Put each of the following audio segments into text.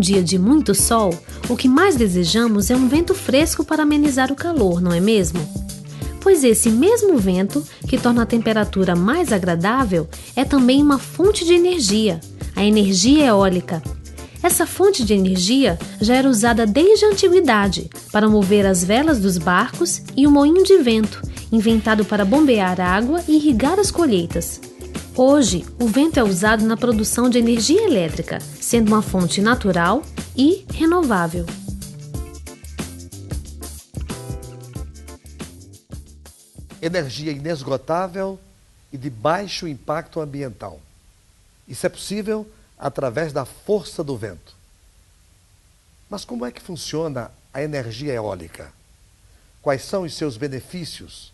um dia de muito sol, o que mais desejamos é um vento fresco para amenizar o calor, não é mesmo? Pois esse mesmo vento, que torna a temperatura mais agradável, é também uma fonte de energia, a energia eólica. Essa fonte de energia já era usada desde a antiguidade para mover as velas dos barcos e o moinho de vento, inventado para bombear água e irrigar as colheitas. Hoje, o vento é usado na produção de energia elétrica, sendo uma fonte natural e renovável. Energia inesgotável e de baixo impacto ambiental. Isso é possível através da força do vento. Mas como é que funciona a energia eólica? Quais são os seus benefícios?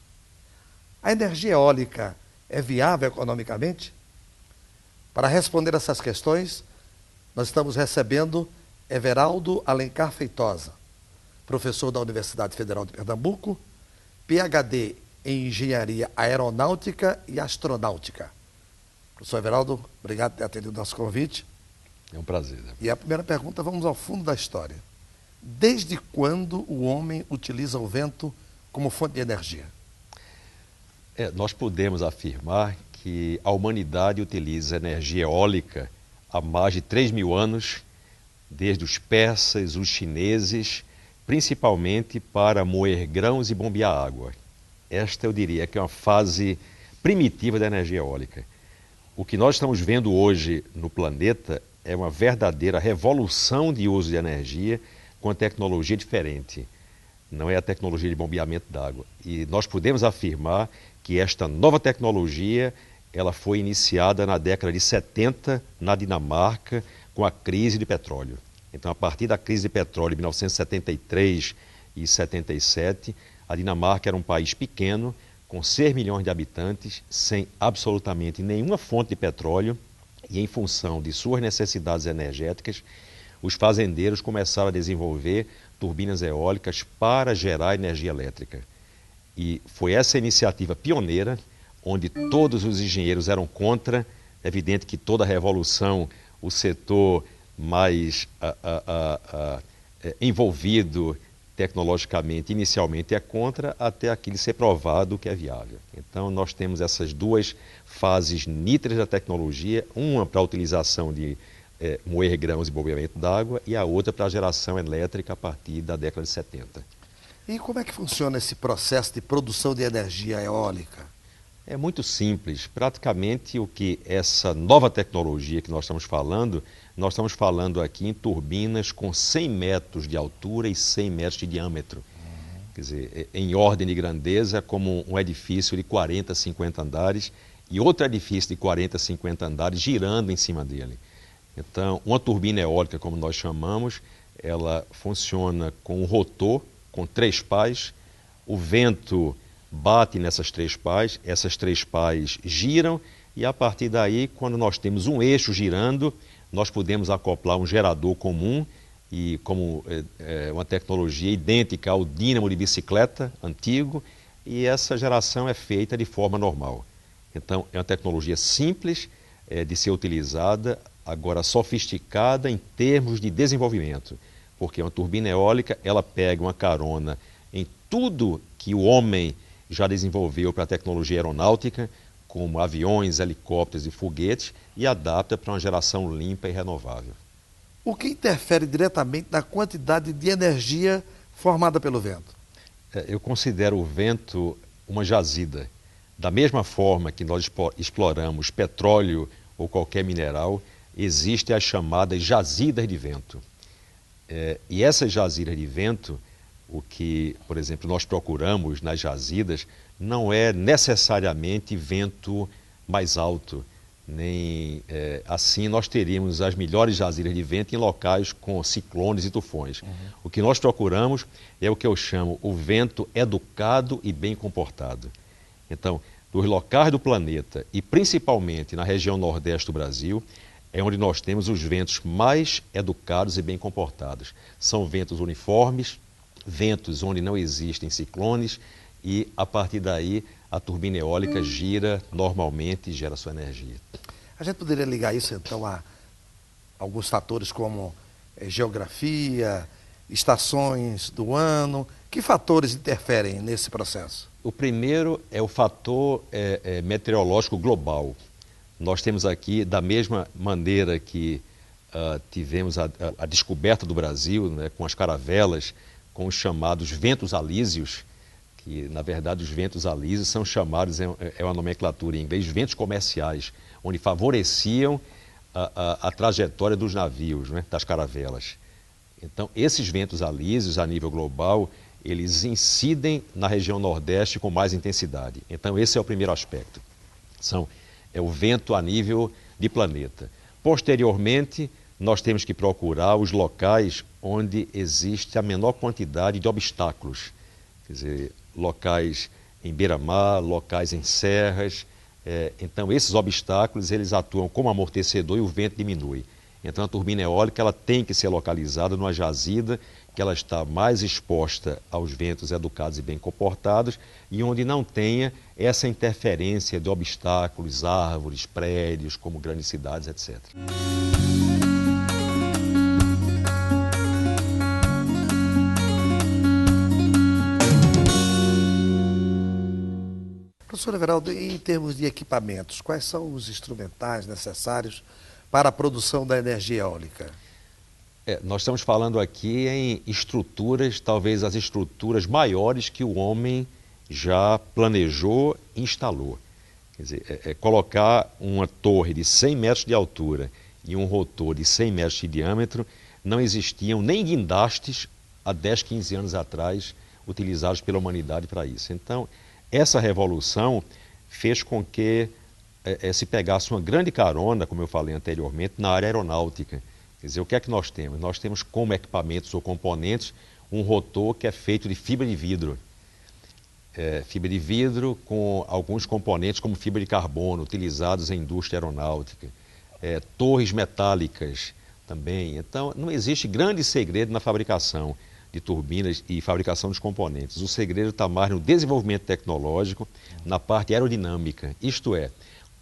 A energia eólica é viável economicamente? Para responder essas questões, nós estamos recebendo Everaldo Alencar Feitosa, professor da Universidade Federal de Pernambuco, PhD em Engenharia Aeronáutica e Astronáutica. Professor Everaldo, obrigado por ter atendido o nosso convite. É um prazer. E a primeira pergunta, vamos ao fundo da história. Desde quando o homem utiliza o vento como fonte de energia? Nós podemos afirmar que a humanidade utiliza energia eólica há mais de 3.000 anos, desde os persas, os chineses, principalmente para moer grãos e bombear água. Esta, eu diria, que é uma fase primitiva da energia eólica. O que nós estamos vendo hoje no planeta é uma verdadeira revolução de uso de energia com uma tecnologia diferente. Não é a tecnologia de bombeamento d'água. E nós podemos afirmar que esta nova tecnologia ela foi iniciada na década de 70 na Dinamarca com a crise de petróleo. Então, a partir da crise de petróleo de 1973 e 77, a Dinamarca era um país pequeno, com 6 milhões de habitantes, sem absolutamente nenhuma fonte de petróleo, e em função de suas necessidades energéticas, os fazendeiros começaram a desenvolver turbinas eólicas para gerar energia elétrica. E foi essa iniciativa pioneira, onde todos os engenheiros eram contra. É evidente que toda a revolução, o setor mais envolvido tecnologicamente, inicialmente é contra, até aquilo ser provado que é viável. Então, nós temos essas duas fases nítidas da tecnologia, uma para a utilização de moer grãos e bombeamento d'água, e a outra para a geração elétrica a partir da década de 70. E como é que funciona esse processo de produção de energia eólica? É muito simples. Praticamente o que essa nova tecnologia que nós estamos falando aqui em turbinas com 100 metros de altura e 100 metros de diâmetro. Quer dizer, em ordem de grandeza, como um edifício de 40, 50 andares e outro edifício de 40, 50 andares girando em cima dele. Então, uma turbina eólica, como nós chamamos, ela funciona com um rotor, com 3 pás, o vento bate nessas 3 pás, essas 3 pás giram e a partir daí, quando nós temos um eixo girando, nós podemos acoplar um gerador comum e como uma tecnologia idêntica ao dínamo de bicicleta antigo, e essa geração é feita de forma normal. Então, é uma tecnologia simples de ser utilizada, agora sofisticada em termos de desenvolvimento, porque uma turbina eólica, ela pega uma carona em tudo que o homem já desenvolveu para a tecnologia aeronáutica, como aviões, helicópteros e foguetes, e adapta para uma geração limpa e renovável. O que interfere diretamente na quantidade de energia formada pelo vento? Eu considero o vento uma jazida. Da mesma forma que nós exploramos petróleo ou qualquer mineral, existem as chamadas jazidas de vento. E essas jazidas de vento, o que, por exemplo, nós procuramos nas jazidas, não é necessariamente vento mais alto, nem assim nós teríamos as melhores jazidas de vento em locais com ciclones e tufões. O que nós procuramos é o que eu chamo o vento educado e bem comportado. Então, dos locais do planeta e principalmente na região nordeste do Brasil, é onde nós temos os ventos mais educados e bem comportados. São ventos uniformes, ventos onde não existem ciclones e, a partir daí, a turbina eólica gira normalmente e gera sua energia. A gente poderia ligar isso, então, a alguns fatores como geografia, estações do ano? Que fatores interferem nesse processo? O primeiro é o fator meteorológico global. Nós temos aqui, da mesma maneira que tivemos a descoberta do Brasil, né, com as caravelas, com os chamados ventos alísios, que na verdade os ventos alísios são chamados, é uma nomenclatura em inglês, ventos comerciais, onde favoreciam a trajetória dos navios, né, das caravelas. Então, esses ventos alísios, a nível global, eles incidem na região Nordeste com mais intensidade. Então, esse é o primeiro aspecto. É o vento a nível de planeta. Posteriormente, nós temos que procurar os locais onde existe a menor quantidade de obstáculos. Quer dizer, locais em beira-mar, locais em serras. Então, esses obstáculos, eles atuam como amortecedor e o vento diminui. Então, a turbina eólica ela tem que ser localizada numa jazida que ela está mais exposta aos ventos educados e bem comportados e onde não tenha essa interferência de obstáculos, árvores, prédios, como grandes cidades, etc. Professor Everaldo, em termos de equipamentos, quais são os instrumentais necessários para a produção da energia eólica? Nós estamos falando aqui em estruturas, talvez as estruturas maiores que o homem já planejou e instalou. Quer dizer, colocar uma torre de 100 metros de altura e um rotor de 100 metros de diâmetro, não existiam nem guindastes há 10, 15 anos atrás utilizados pela humanidade para isso. Então, essa revolução fez com que se pegasse uma grande carona, como eu falei anteriormente, na área aeronáutica. Quer dizer, o que é que nós temos? Nós temos como equipamentos ou componentes um rotor que é feito de fibra de vidro. Fibra de vidro com alguns componentes como fibra de carbono, utilizados em indústria aeronáutica. Torres metálicas também. Então, não existe grande segredo na fabricação de turbinas e fabricação dos componentes. O segredo está mais no desenvolvimento tecnológico, na parte aerodinâmica. Isto é,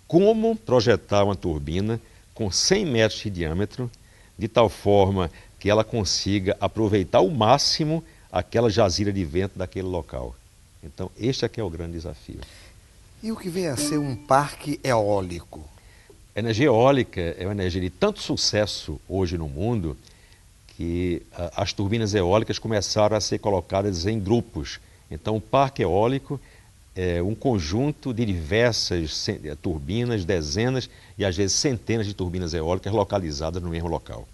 como projetar uma turbina com 100 metros de diâmetro, de tal forma que ela consiga aproveitar ao máximo aquela jazida de vento daquele local. Então, este aqui é o grande desafio. E o que vem a ser um parque eólico? A energia eólica é uma energia de tanto sucesso hoje no mundo que as turbinas eólicas começaram a ser colocadas em grupos. Então, o parque eólico é um conjunto de diversas turbinas, dezenas e às vezes centenas de turbinas eólicas localizadas no mesmo local.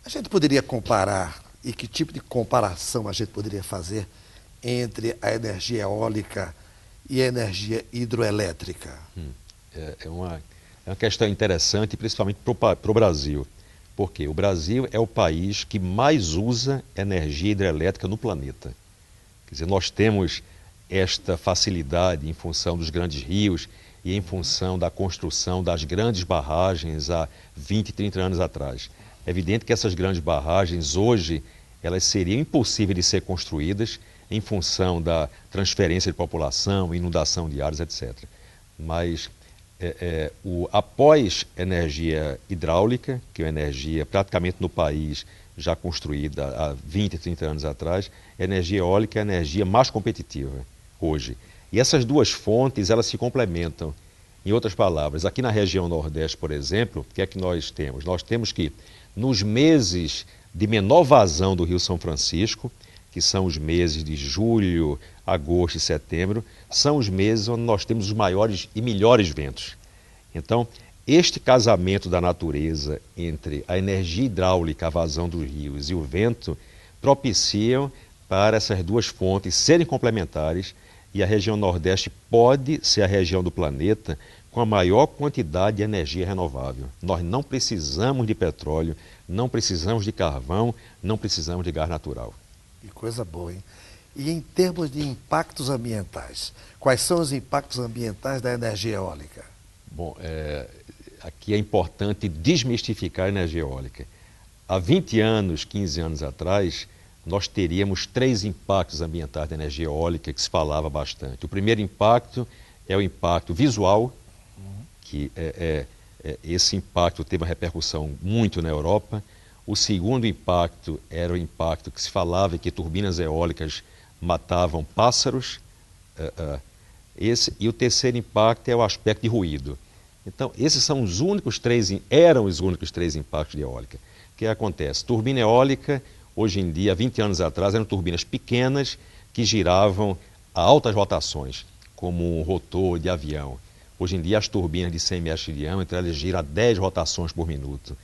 A gente poderia comparar, e que tipo de comparação a gente poderia fazer entre a energia eólica e a energia hidroelétrica? É uma questão interessante, principalmente para o Brasil, porque o Brasil é o país que mais usa energia hidrelétrica no planeta. Quer dizer, nós temos esta facilidade em função dos grandes rios e em função da construção das grandes barragens há 20, 30 anos atrás. É evidente que essas grandes barragens hoje elas seriam impossíveis de ser construídas em função da transferência de população, inundação de áreas, etc. Mas após energia hidráulica, que é uma energia praticamente no país já construída há 20, 30 anos atrás, a energia eólica é a energia mais competitiva hoje. E essas duas fontes, elas se complementam. Em outras palavras, aqui na região Nordeste, por exemplo, o que é que nós temos? Nós temos que, nos meses de menor vazão do Rio São Francisco, que são os meses de julho, agosto e setembro, são os meses onde nós temos os maiores e melhores ventos. Então, este casamento da natureza entre a energia hidráulica, a vazão dos rios e o vento, propiciam para essas duas fontes serem complementares e a região Nordeste pode ser a região do planeta com a maior quantidade de energia renovável. Nós não precisamos de petróleo, não precisamos de carvão, não precisamos de gás natural. Que coisa boa, hein? E em termos de impactos ambientais, quais são os impactos ambientais da energia eólica? Bom, aqui é importante desmistificar a energia eólica. Há 20 anos, 15 anos atrás, nós teríamos 3 impactos ambientais da energia eólica que se falava bastante. O primeiro impacto é o impacto visual, que esse impacto teve uma repercussão muito na Europa. O segundo impacto era o impacto que se falava que turbinas eólicas matavam pássaros. E o terceiro impacto é o aspecto de ruído. Então, esses são eram os únicos 3 impactos de eólica. O que acontece? Turbina eólica, hoje em dia, 20 anos atrás, eram turbinas pequenas que giravam a altas rotações, como um rotor de avião. Hoje em dia, as turbinas de 100 metros de diâmetro, elas giram a 10 rotações por minuto.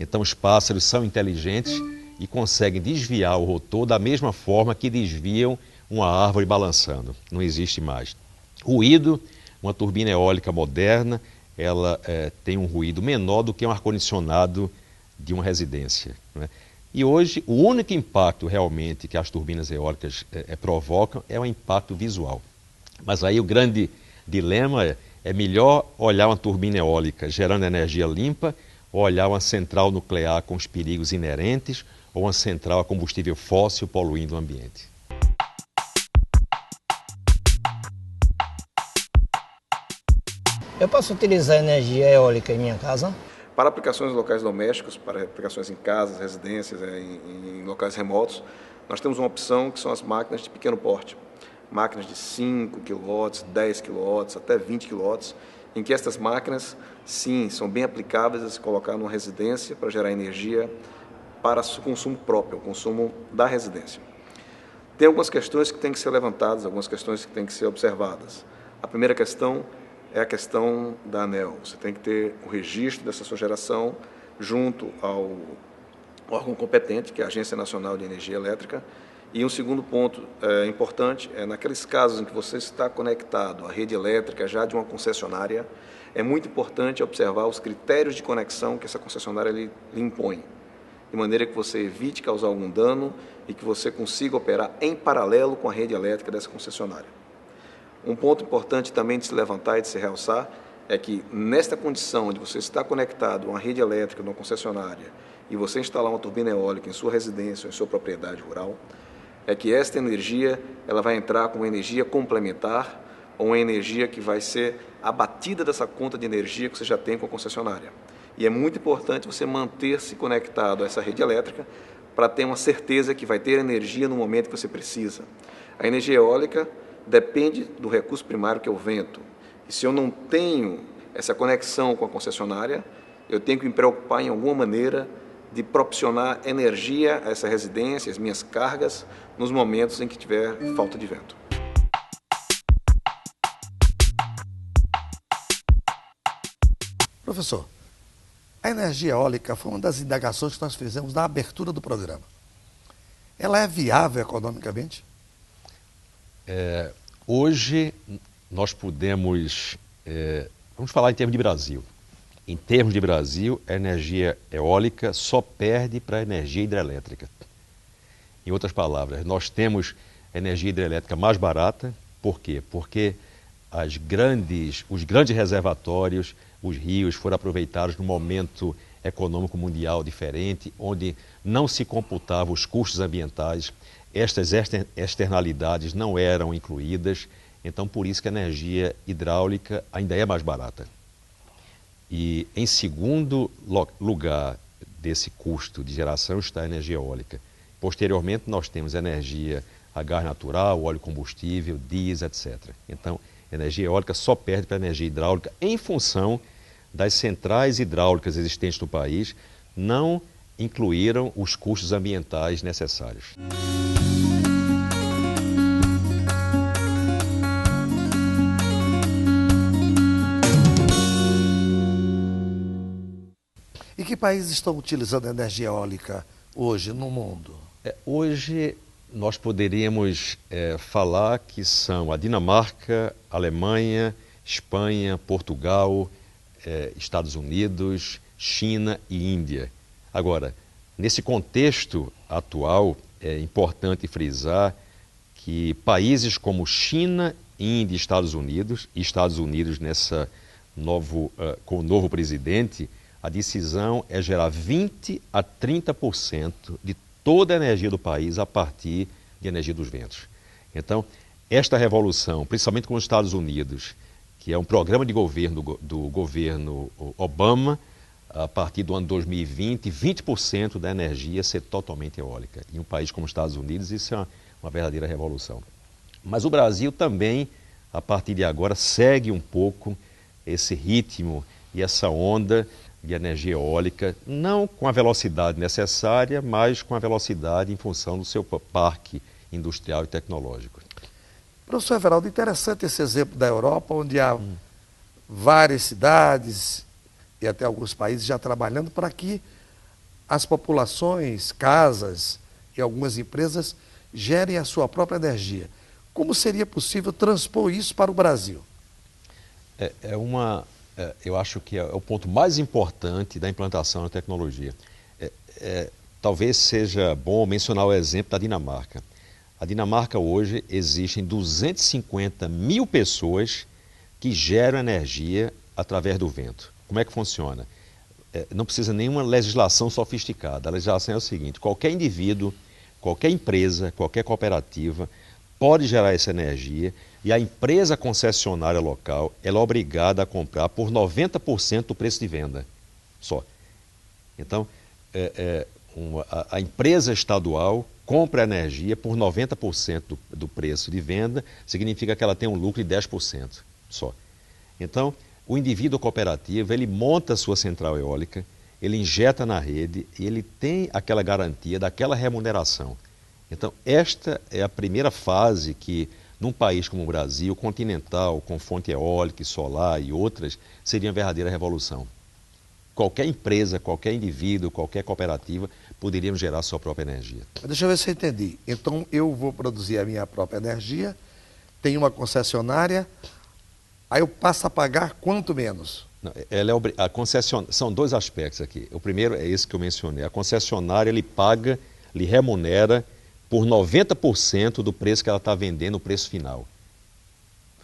Então, os pássaros são inteligentes e conseguem desviar o rotor da mesma forma que desviam uma árvore balançando. Não existe mais. Ruído, uma turbina eólica moderna, ela tem um ruído menor do que um ar-condicionado de uma residência, né? E hoje, o único impacto realmente que as turbinas eólicas provocam é o impacto visual. Mas aí o grande dilema é melhor olhar uma turbina eólica gerando energia limpa ou olhar uma central nuclear com os perigos inerentes ou uma central a combustível fóssil poluindo o ambiente. Eu posso utilizar energia eólica em minha casa? Para aplicações locais domésticos, para aplicações em casas, residências, em locais remotos, nós temos uma opção que são as máquinas de pequeno porte. Máquinas de 5 kW, 10 kW, até 20 kW, em que estas máquinas, sim, são bem aplicáveis a se colocar numa residência para gerar energia para o consumo próprio, o consumo da residência. Tem algumas questões que têm que ser levantadas, algumas questões que têm que ser observadas. A primeira questão é a questão da ANEEL. Você tem que ter o registro dessa sua geração junto ao órgão competente, que é a Agência Nacional de Energia Elétrica. E um segundo ponto importante é naqueles casos em que você está conectado à rede elétrica já de uma concessionária, é muito importante observar os critérios de conexão que essa concessionária lhe impõe, de maneira que você evite causar algum dano e que você consiga operar em paralelo com a rede elétrica dessa concessionária. Um ponto importante também de se levantar e de se realçar é que nesta condição de você estar conectado a uma rede elétrica de uma concessionária e você instalar uma turbina eólica em sua residência ou em sua propriedade rural, é que esta energia ela vai entrar como energia complementar ou uma energia que vai ser abatida dessa conta de energia que você já tem com a concessionária. E é muito importante você manter-se conectado a essa rede elétrica para ter uma certeza que vai ter energia no momento que você precisa. A energia eólica depende do recurso primário, que é o vento. E se eu não tenho essa conexão com a concessionária, eu tenho que me preocupar em alguma maneira de proporcionar energia a essa residência, as minhas cargas, nos momentos em que tiver falta de vento. Professor, a energia eólica foi uma das indagações que nós fizemos na abertura do programa. Ela é viável economicamente? Hoje, nós podemos... vamos falar em termos de Brasil. Em termos de Brasil, a energia eólica só perde para a energia hidrelétrica. Em outras palavras, nós temos energia hidrelétrica mais barata. Por quê? Porque os grandes reservatórios, os rios, foram aproveitados num momento econômico mundial diferente, onde não se computavam os custos ambientais, estas externalidades não eram incluídas, então por isso que a energia hidráulica ainda é mais barata. E em segundo lugar desse custo de geração está a energia eólica. Posteriormente nós temos energia a gás natural, óleo combustível, diesel, etc. Então a energia eólica só perde para a energia hidráulica em função das centrais hidráulicas existentes no país não incluíram os custos ambientais necessários. E que países estão utilizando a energia eólica hoje no mundo? Hoje nós poderíamos falar que são a Dinamarca, Alemanha, Espanha, Portugal, Estados Unidos, China e Índia. Agora, nesse contexto atual, é importante frisar que países como China, Índia e Estados Unidos com o novo presidente, a decisão é gerar 20% a 30% de toda a energia do país a partir de energia dos ventos. Então, esta revolução, principalmente com os Estados Unidos, que é um programa de governo do governo Obama, a partir do ano 2020, 20% da energia ser totalmente eólica. Em um país como os Estados Unidos, isso é uma verdadeira revolução. Mas o Brasil também, a partir de agora, segue um pouco esse ritmo e essa onda de energia eólica, não com a velocidade necessária, mas com a velocidade em função do seu parque industrial e tecnológico. Professor Everaldo, interessante esse exemplo da Europa, onde há várias cidades e até alguns países já trabalhando para que as populações, casas e algumas empresas gerem a sua própria energia. Como seria possível transpor isso para o Brasil? Eu acho que é o ponto mais importante da implantação da tecnologia. Talvez seja bom mencionar o exemplo da Dinamarca. A Dinamarca hoje existem 250 mil pessoas que geram energia através do vento. Como é que funciona? Não precisa nenhuma legislação sofisticada. A legislação é o seguinte: qualquer indivíduo, qualquer empresa, qualquer cooperativa pode gerar essa energia e a empresa concessionária local ela é obrigada a comprar por 90% do preço de venda só. Então, a empresa estadual compra energia por 90% do preço de venda, significa que ela tem um lucro de 10% só. Então, o indivíduo cooperativo, ele monta a sua central eólica, ele injeta na rede e ele tem aquela garantia daquela remuneração. Então, esta é a primeira fase que, num país como o Brasil, continental, com fonte eólica e solar e outras, seria uma verdadeira revolução. Qualquer empresa, qualquer indivíduo, qualquer cooperativa poderiam gerar sua própria energia. Deixa eu ver se eu entendi. Então, eu vou produzir a minha própria energia, tenho uma concessionária, aí eu passo a pagar quanto menos? Não, são dois aspectos aqui. O primeiro é esse que eu mencionei. A concessionária, ele paga, lhe remunera por 90% do preço que ela está vendendo, o preço final.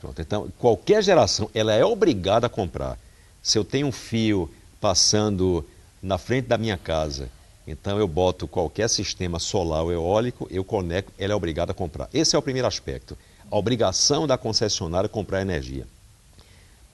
Pronto. Então, qualquer geração, ela é obrigada a comprar. Se eu tenho um fio passando na frente da minha casa, então eu boto qualquer sistema solar ou eólico, eu conecto, ela é obrigada a comprar. Esse é o primeiro aspecto, a obrigação da concessionária comprar energia.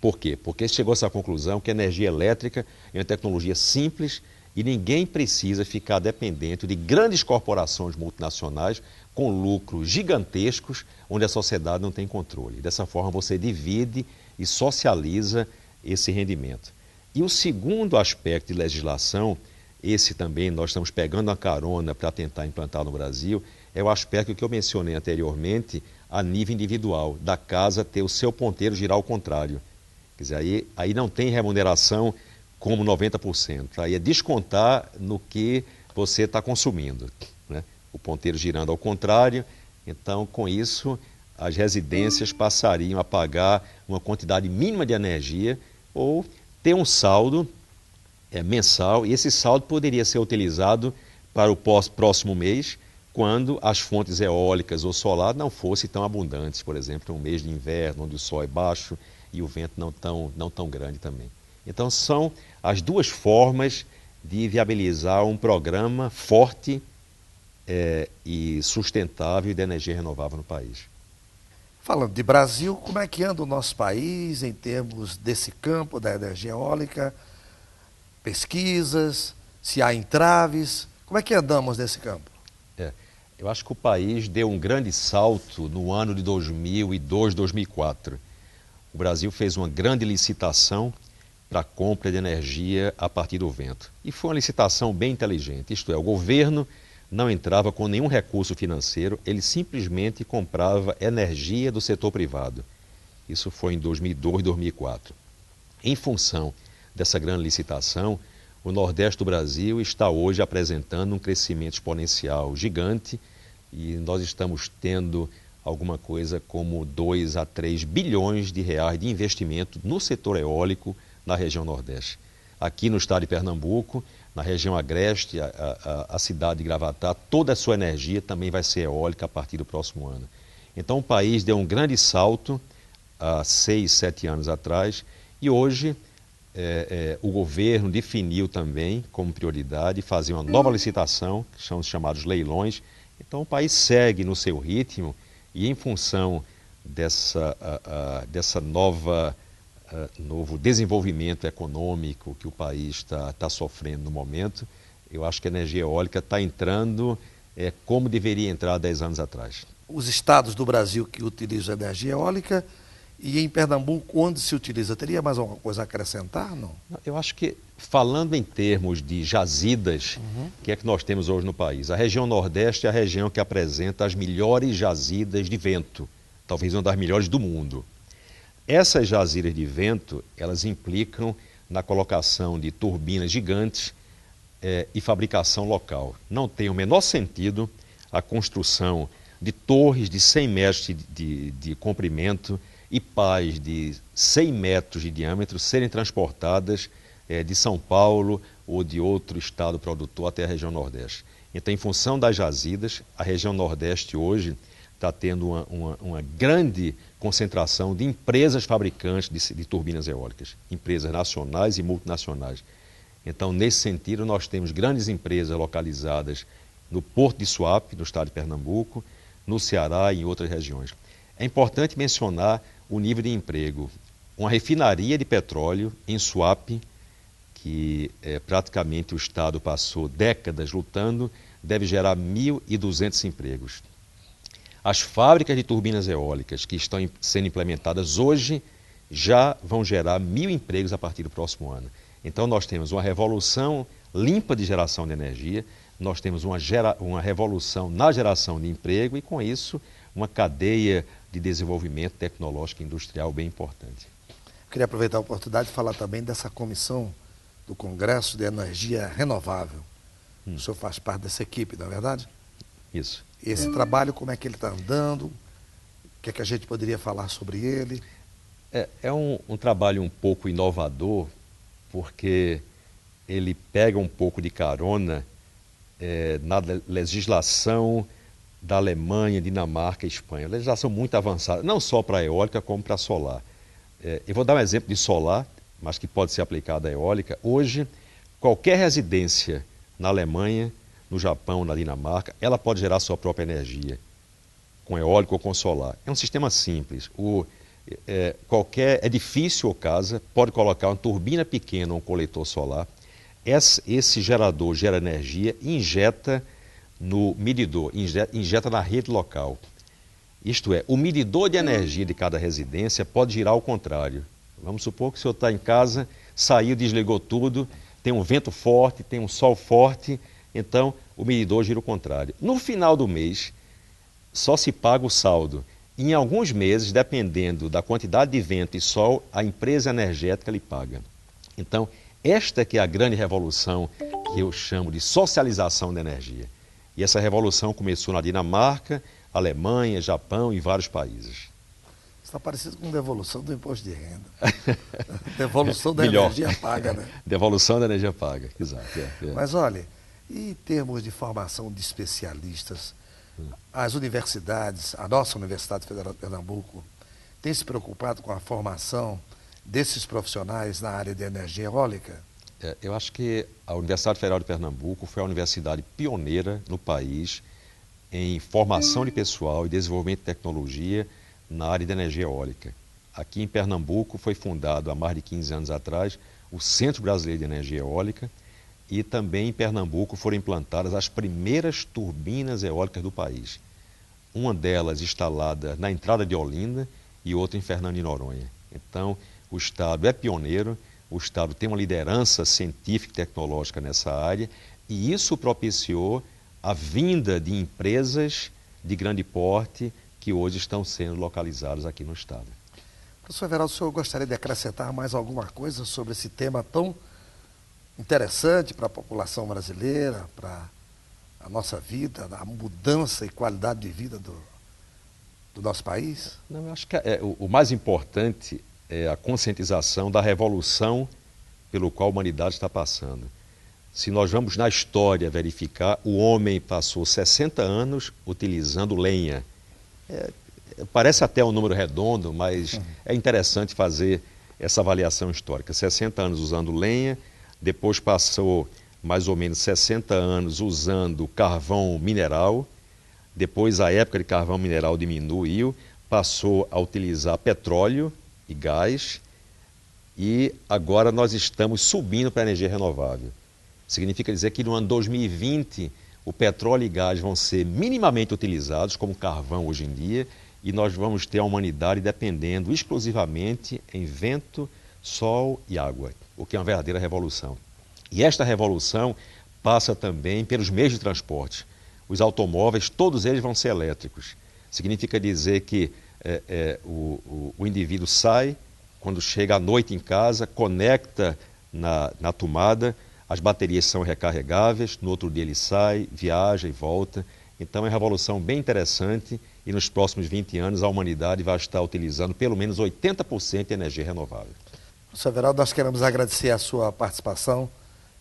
Por quê? Porque chegou a essa conclusão que a energia elétrica é uma tecnologia simples e ninguém precisa ficar dependente de grandes corporações multinacionais com lucros gigantescos, onde a sociedade não tem controle. Dessa forma você divide e socializa esse rendimento. E o segundo aspecto de legislação, esse também nós estamos pegando a carona para tentar implantar no Brasil, é o aspecto que eu mencionei anteriormente a nível individual, da casa ter o seu ponteiro girar ao contrário. Quer dizer, aí não tem remuneração como 90%, aí é descontar no que você está consumindo, né? O ponteiro girando ao contrário, então com isso as residências passariam a pagar uma quantidade mínima de energia ou ter um saldo mensal, e esse saldo poderia ser utilizado para o próximo mês, quando as fontes eólicas ou solar não fossem tão abundantes, por exemplo, um mês de inverno, onde o sol é baixo e o vento não tão grande também. Então, são as duas formas de viabilizar um programa forte e sustentável de energia renovável no país. Falando de Brasil, como é que anda o nosso país em termos desse campo da energia eólica? Pesquisas, se há entraves, como é que andamos nesse campo? Eu acho que o país deu um grande salto no ano de 2002, 2004. O Brasil fez uma grande licitação para a compra de energia a partir do vento. E foi uma licitação bem inteligente, isto é, o governo não entrava com nenhum recurso financeiro, ele simplesmente comprava energia do setor privado. Isso foi em 2002, 2004. Em função dessa grande licitação, o Nordeste do Brasil está hoje apresentando um crescimento exponencial gigante e nós estamos tendo alguma coisa como 2 a 3 bilhões de reais de investimento no setor eólico na região Nordeste. Aqui no estado de Pernambuco, na região agreste, a cidade de Gravatá, toda a sua energia também vai ser eólica a partir do próximo ano. Então o país deu um grande salto há 6, 7 anos atrás e hoje o governo definiu também como prioridade fazer uma nova licitação, que são os chamados leilões. Então o país segue no seu ritmo e em função dessa novo desenvolvimento econômico que o país está sofrendo no momento, eu acho que a energia eólica está entrando como deveria entrar há 10 anos atrás. Os estados do Brasil que utilizam energia eólica e em Pernambuco, onde se utiliza, teria mais alguma coisa a acrescentar, não? Eu acho que, falando em termos de jazidas, que é que nós temos hoje no país? A região Nordeste é a região que apresenta as melhores jazidas de vento, talvez uma das melhores do mundo. Essas jazidas de vento, elas implicam na colocação de turbinas gigantes e fabricação local. Não tem o menor sentido a construção de torres de 100 metros de comprimento e pás de 100 metros de diâmetro serem transportadas de São Paulo ou de outro estado produtor até a região Nordeste. Então, em função das jazidas, a região Nordeste hoje está tendo uma grande concentração de empresas fabricantes de turbinas eólicas, empresas nacionais e multinacionais. Então, nesse sentido, nós temos grandes empresas localizadas no Porto de Suape, no estado de Pernambuco, no Ceará e em outras regiões. É importante mencionar o nível de emprego. Uma refinaria de petróleo em Suape, que praticamente o Estado passou décadas lutando, deve gerar 1.200 empregos. As fábricas de turbinas eólicas que estão sendo implementadas hoje já vão gerar 1.000 empregos a partir do próximo ano. Então nós temos uma revolução limpa de geração de energia, nós temos uma revolução na geração de emprego e com isso uma cadeia de desenvolvimento tecnológico e industrial bem importante. Queria aproveitar a oportunidade de falar também dessa comissão do Congresso de Energia Renovável. O senhor faz parte dessa equipe, não é verdade? Isso. Esse trabalho, como é que ele está andando? O que é que a gente poderia falar sobre ele? É um trabalho um pouco inovador, porque ele pega um pouco de carona na legislação da Alemanha, Dinamarca e Espanha. Legislação muito avançada, não só para a eólica, como para a solar. Eu vou dar um exemplo de solar, mas que pode ser aplicado à eólica. Hoje, qualquer residência na Alemanha, no Japão, na Dinamarca, ela pode gerar sua própria energia, com eólico ou com solar. É um sistema simples. Qualquer edifício ou casa pode colocar uma turbina pequena ou um coletor solar. Esse gerador gera energia e injeta no medidor, injeta na rede local. Isto é, o medidor de energia de cada residência pode girar ao contrário. Vamos supor que o senhor está em casa, saiu, desligou tudo, tem um vento forte, tem um sol forte, então o medidor gira ao contrário. No final do mês, só se paga o saldo. Em alguns meses, dependendo da quantidade de vento e sol, a empresa energética lhe paga. Então, esta que é a grande revolução que eu chamo de socialização da energia. E essa revolução começou na Dinamarca, Alemanha, Japão e vários países. Está parecido com devolução do imposto de renda. Devolução da energia paga, né? Devolução da energia paga, exato. Mas olha, e em termos de formação de especialistas, as universidades, a nossa Universidade Federal de Pernambuco, tem se preocupado com a formação desses profissionais na área de energia eólica? Eu acho que a Universidade Federal de Pernambuco foi a universidade pioneira no país em formação de pessoal e desenvolvimento de tecnologia na área de energia eólica. Aqui em Pernambuco foi fundado há mais de 15 anos atrás o Centro Brasileiro de Energia Eólica e também em Pernambuco foram implantadas as primeiras turbinas eólicas do país. Uma delas instalada na entrada de Olinda e outra em Fernando de Noronha. Então, o Estado é pioneiro, o Estado tem uma liderança científica e tecnológica nessa área e isso propiciou a vinda de empresas de grande porte que hoje estão sendo localizadas aqui no Estado. Professor Everaldo, o senhor gostaria de acrescentar mais alguma coisa sobre esse tema tão interessante para a população brasileira, para a nossa vida, a mudança e qualidade de vida do nosso país? Não, eu acho que o mais importante é a conscientização da revolução pelo qual a humanidade está passando. Se nós vamos na história verificar, o homem passou 60 anos utilizando lenha. Parece até um número redondo, mas é interessante fazer essa avaliação histórica. 60 anos usando lenha, depois passou mais ou menos 60 anos usando carvão mineral, depois a época de carvão mineral diminuiu, passou a utilizar petróleo e gás, e agora nós estamos subindo para a energia renovável. Significa dizer que no ano 2020 o petróleo e gás vão ser minimamente utilizados, como carvão hoje em dia, e nós vamos ter a humanidade dependendo exclusivamente em vento, sol e água, o que é uma verdadeira revolução. E esta revolução passa também pelos meios de transporte. Os automóveis, todos eles vão ser elétricos. Significa dizer que o indivíduo sai, quando chega à noite em casa, conecta na tomada, as baterias são recarregáveis, no outro dia ele sai, viaja e volta. Então é uma revolução bem interessante e nos próximos 20 anos a humanidade vai estar utilizando pelo menos 80% de energia renovável. Professor Everaldo, nós queremos agradecer a sua participação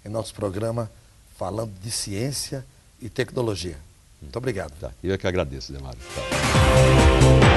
em nosso programa falando de ciência e tecnologia. Muito obrigado. Tá, eu que agradeço, Demário. Tá.